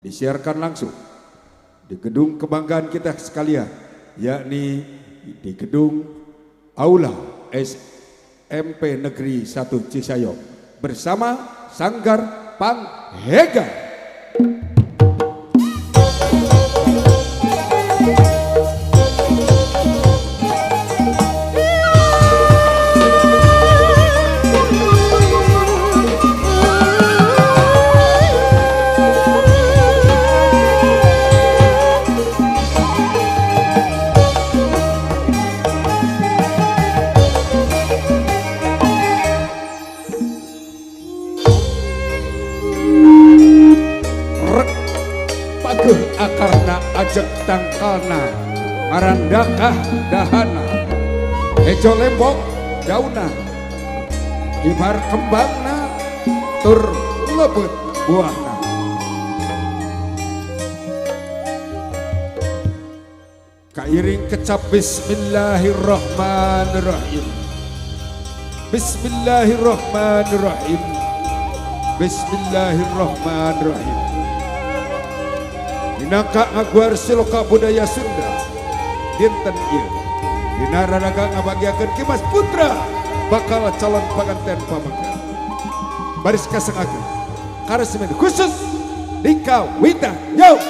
disiarkan langsung di gedung kebanggaan kita sekalian, yakni di gedung Aula SMP Negeri 1 Cisayong bersama Sanggar Panghega. Akarna ajek tangkalna marandakah dahana ejo lembok dauna ibar kembangna tur lebet buahna. Kairing kecap bismillahirrahmanirrahim. Bismillahirrahmanirrahim. Bismillahirrahmanirrahim. Dinaka ngaguar siloka budaya Sunda dinten ieu dina raraga ngabagiakeun Kimas Putra bakal calon panganten pamangga baris kasengakeun karesmen khusus Dika Wita yo.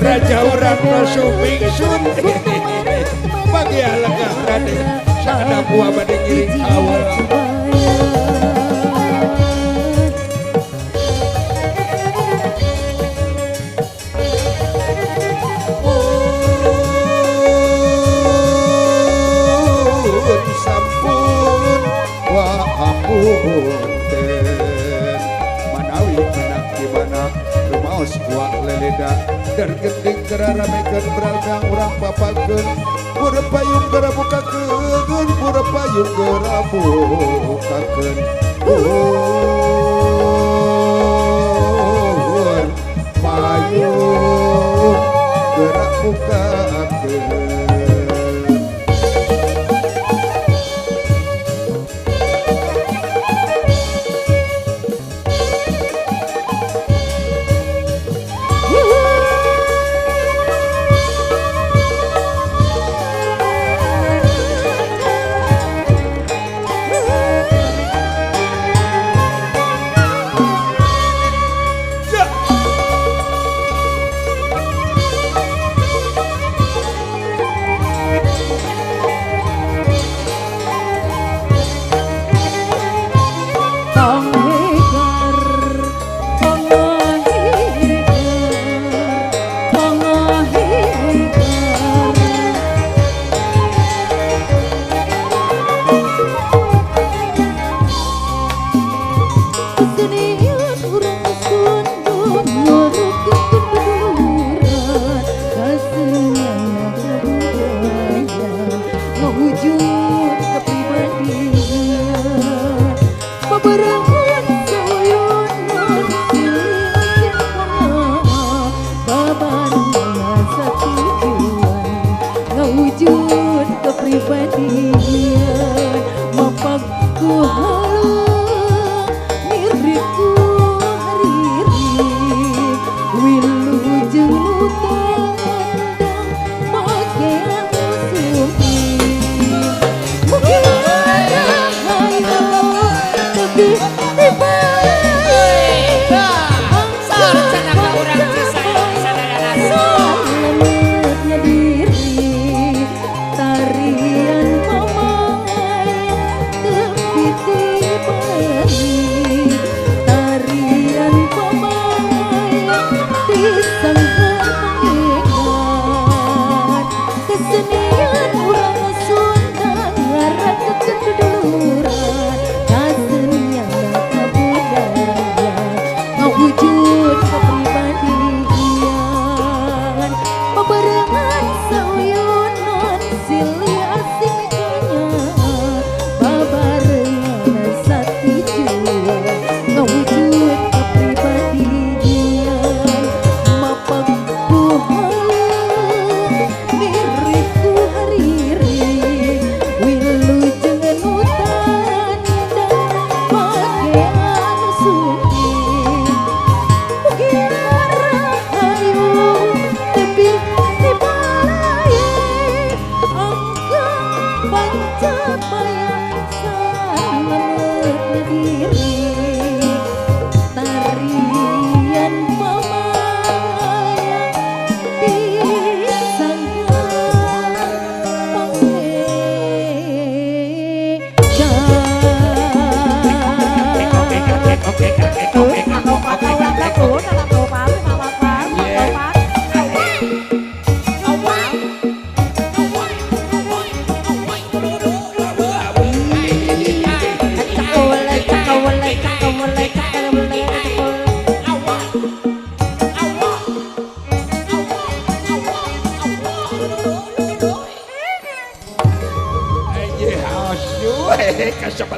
Raja orang Rasuping Sun bagi alangkah Raden sana buah badai ngiring awal. Sampun wa ampun manawi menak gimana rumaos buah leleda dan gending geraramekeun beraldang urang papakeun pura payung gera bukakeun pura payung gera bukakeun payung gera bukakeun.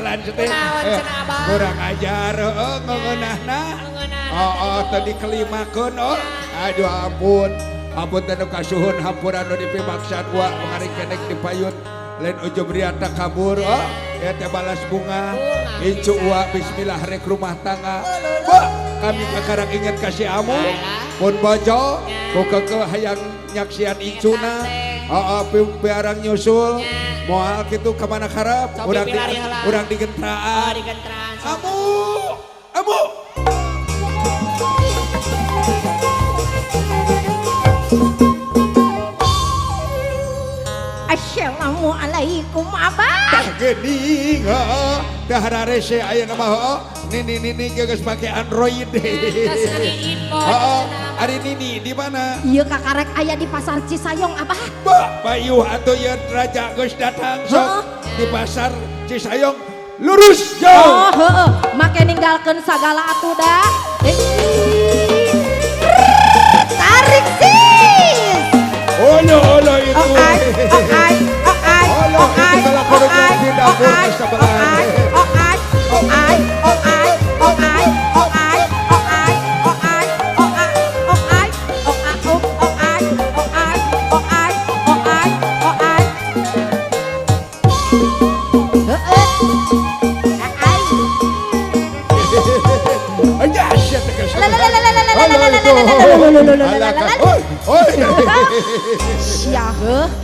jalan setin. Kurang ajar ngeunahna. Tadi kelimakeun aduh ampun. Ampun teh nu kasuhun hampura nu dipimaksan wa mangari kenek dipayun. Lain ujub riata kabur ya teh balas bunga. Incu wa bismillah rek rumah tangga. Kami kakarang inget kasih amu. Pun bojo buka ke hayang nyaksian incuna. Piarang nyusul. Moal gitu kemana karep. Urang digentraan. Amu. Assalamualaikum abah. Tah geuning dahara rese aya nama Nini geus pake Android. Ari Nini di mana? Ieu kakarek aya di pasar Cisayong abah. Bayu atuh ieu raja geus datang sok di pasar Cisayong lurus jauh. Make ninggalkeun sagala atuh da. Tarik sis. Olo itu.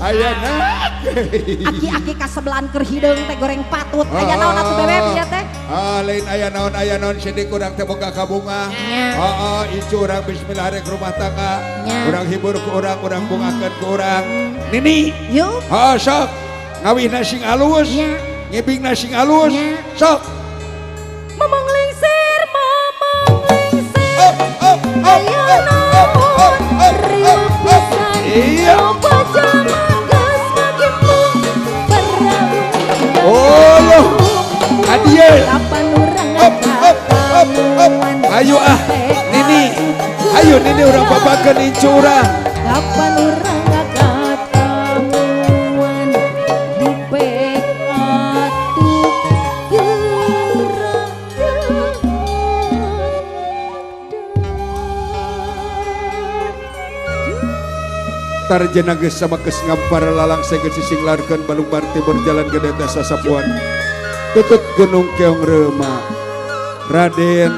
Ayana aki-aki kasebelahan keur hideung teh goreng patut aya naon atuh bebeb ieu teh lain aya naon sidik urang teh boga kabunga icu urang bismillah rek rumah tangga urang hibur ku urang bungakeun ku urang Nini yuk sok ngawihna sing alus ngibingna sing alus sok mamang lengser ayo naon riuk pisan loba jaman geus ngagimpung loh adieu kapan urang ayo Nini ayo Nini urang babakeun incu urang kapan urang ngagatamuan di pek atuh tarjana geus sama geus ngampar lalang geus sisinglarkeun balungbar timur jalan gede teh sasapuan tutut gunung keong reuma Raden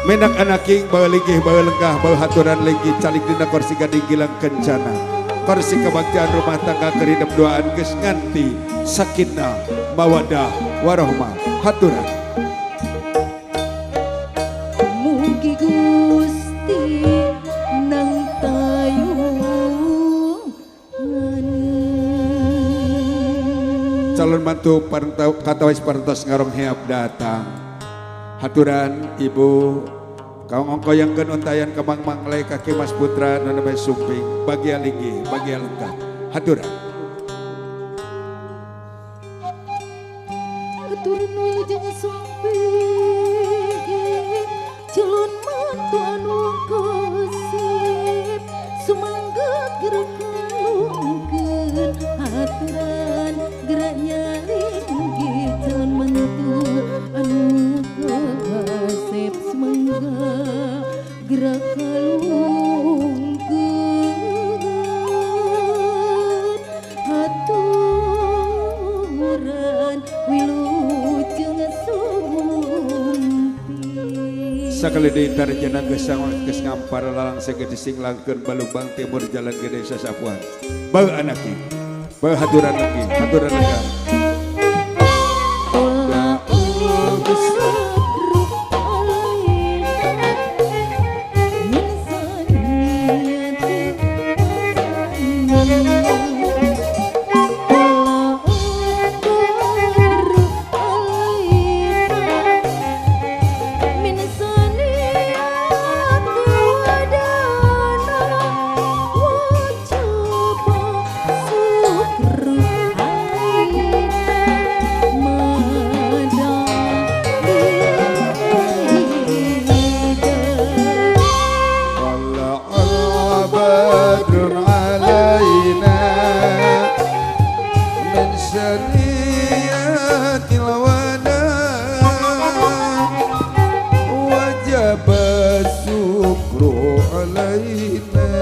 menak anaking bae linggih bae lenggah bae haturan linggih calik dina kursi gading gilang kencana kursi kebaktian rumah tangga keridep doaan geus nganti sakinah mawaddah warahmah haturan mugi Gusti nang calon mantu katawis parentos ngarong heap datang haturan ibu kau ngongkoyangkeun untayan kemang manglay kaki Mas Putra nu namanya Sumping bagia linggih bagia lengkap haturan keturun wilujeng Sumping calon mantu anu kasih sumangga gerak kalungkeun haturan gerak nyaringgi calon mantu anu kasih sumangga gerak kalungkeun haturan wilujeng Sumping sakali deui tarjana geus ngampar lalang saged singlangkeun balubang timur jalan gede sasapuan bae anaki bae haturan lagi haturan lega علينا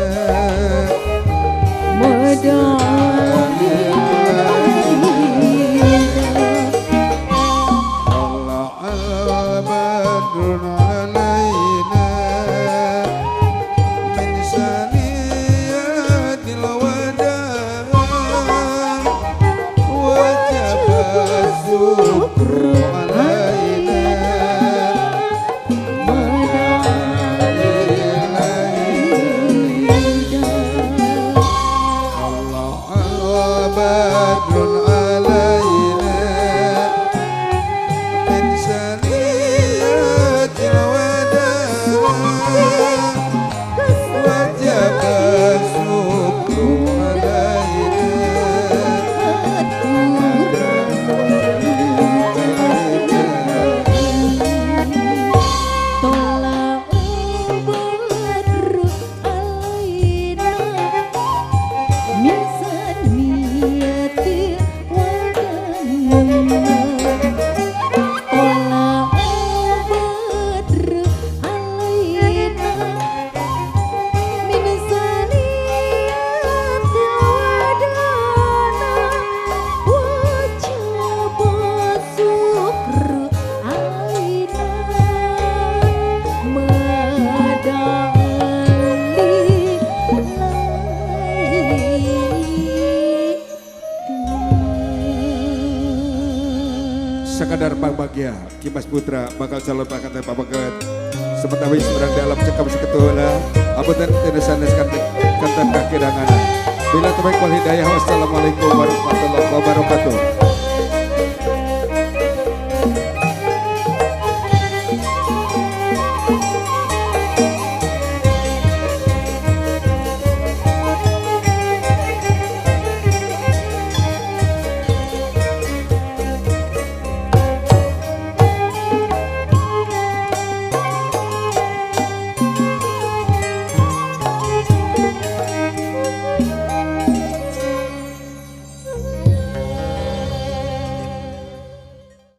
sekadar bahagia Kimas Putra bakal calon pakanten pabaget sementara seberang dalam cekam seketula apunten tenesan kanten kakirangana bila terbaik wal hidayah wassalamualaikum warahmatullahi wabarakatuh.